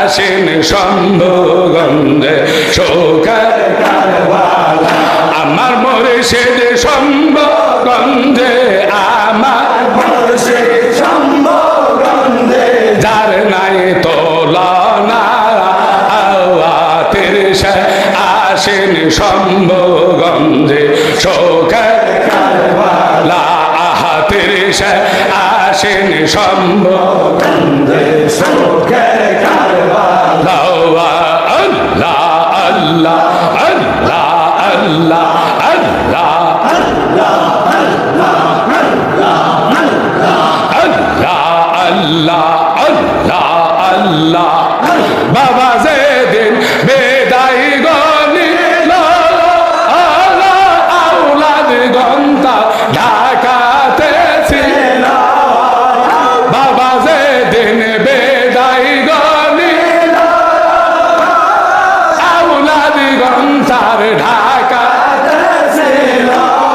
আসেন শম্ভুগঞ্জে সুখের কারবালা আমার মুর্শিদ শম্ভুগঞ্জে আমার মুর্শিদ শম্ভুগঞ্জে যার নাই তুলনা আওয়াতের আসেন শম্ভুগঞ্জে সুখের কারবালা আহাতের আসেন শম্ভুগঞ্জে সুখের কারবালা আল্লাহ আল্লাহ আল্লাহ আল্লাহ আল্লাহ আল্লাহ আল্লাহ আল্লাহ আল্লাহ বাবা যেদিন বেদাই গনিল আওলাদ গন্তা ঢাকাতে ছিল বাবা যেদিন বেদাই গনিল আওলাদ গন্তার ঢাকাতে ছিল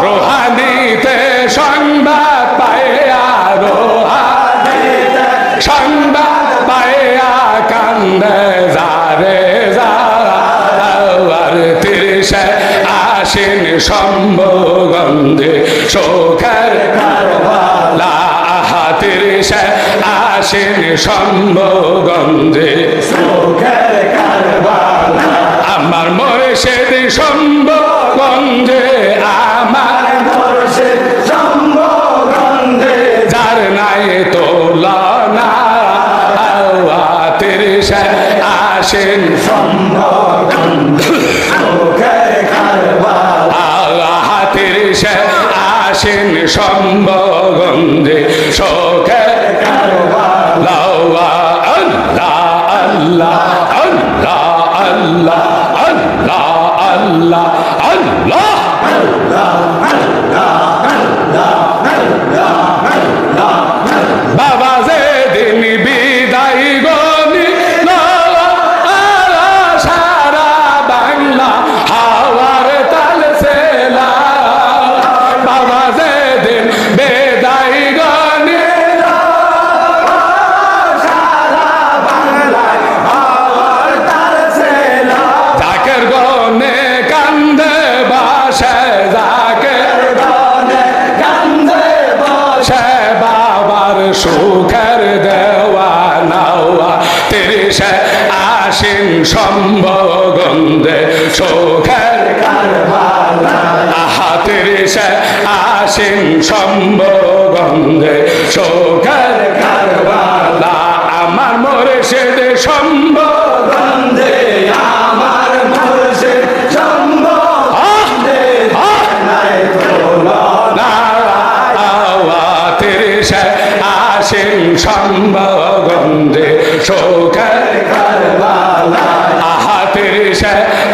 রোহানিতে সংবাদ পাইয়া রোহানিতে সংবাদ পাইয়া কান্দে যারে যার তিরিশে আসেন শম্ভুগঞ্জে সুখের কারবালা তিরিশে আসেন শম্ভুগঞ্জে সুখের কারবালা আমার মুর্শিদ শম্ভুগঞ্জে আমার মুর্শিদ শম্ভুগঞ্জে যার নাই তুলনা তিরিশে আসেন শম্ভুগঞ্জে সুখের কারবালা তিরিশে আসেন শম্ভুগঞ্জে সুখের কারবালা আল্লাহ আল্লাহ আল্লাহ আল্লাহ আল্লাহ আল্লাহ আল্লাহ বাবা যেদিন বিদায় গনিল সারা বাংলা হাওয়ার তাল ছেলা বাবা যেদিন বেদায় গনিল সারা বাংলা হাওয়ার তাল ছেলা জাকের গনে কান্দে বাসে জাকের গনে কান্দে বাসে বাবার সুখের দেওয়া নাওয়া তিরিশে আসেন শম্ভুগঞ্জে সুখের কারবালা আহা তিরিশে আসেন শম্ভুগঞ্জে সুখের কারবালা আমার মুর্শিদ শম্ভুগঞ্জে আমার মুর্শিদ শম্ভুগঞ্জে নাই তুলনা তিরিশে আসেন শম্ভুগঞ্জে সুখের কারবালা আহা তিরিশে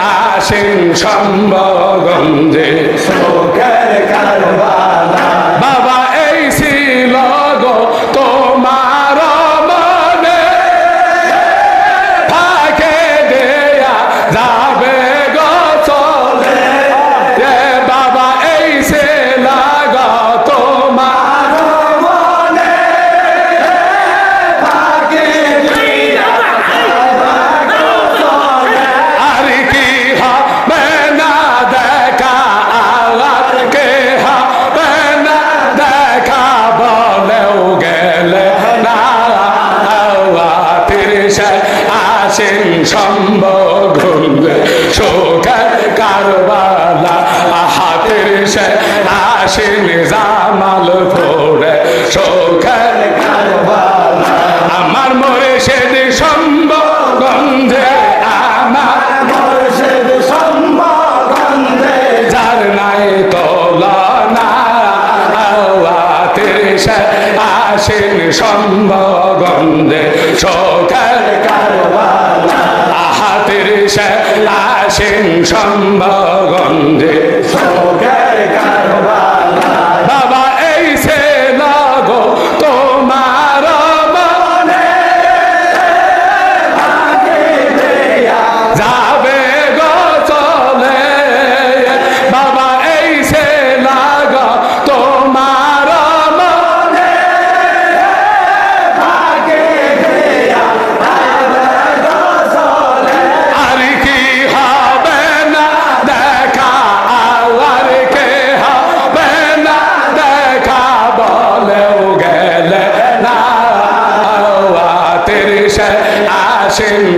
আসেন শম্ভুগঞ্জে সুখের কারবালা বাবা এই ছিল গো তোমার মনে ফাঁকে দেয়া যাবে গো চলে বাবা এই ছিল গো তোমার মনে ফাঁকে দেয়া আর কি হবে না দেখা আর কে হবে না দেখা বলেও গেলে না তিরিশে আসেন শম্ভুগঞ্জে সুখের কারবালা আহা তিরিশে আসেন জামালপুরে সুখের কারবালা আমার মুর্শিদ শম্ভুগঞ্জে আমার মুর্শিদ শম্ভুগঞ্জে যার নাই তুলনা তিরিশে আসেন শম্ভুগঞ্জে সুখের কারবালা আহা তিরিশে আসেন শম্ভুগঞ্জে সুখের কারবালা বাবা এই সে লাগো তোমার মনে ফাঁকে দেয়া যাবে গো চলে বাবা এই সে লাগো তোমার মনে ফাঁকে দেয়া যাবে গো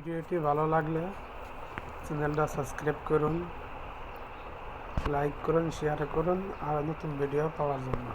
ভিডিওটি ভালো লাগলে চ্যানেলটা সাবস্ক্রাইব করুন, লাইক করুন, শেয়ার করুন আর নতুন ভিডিও পাওয়ার জন্য।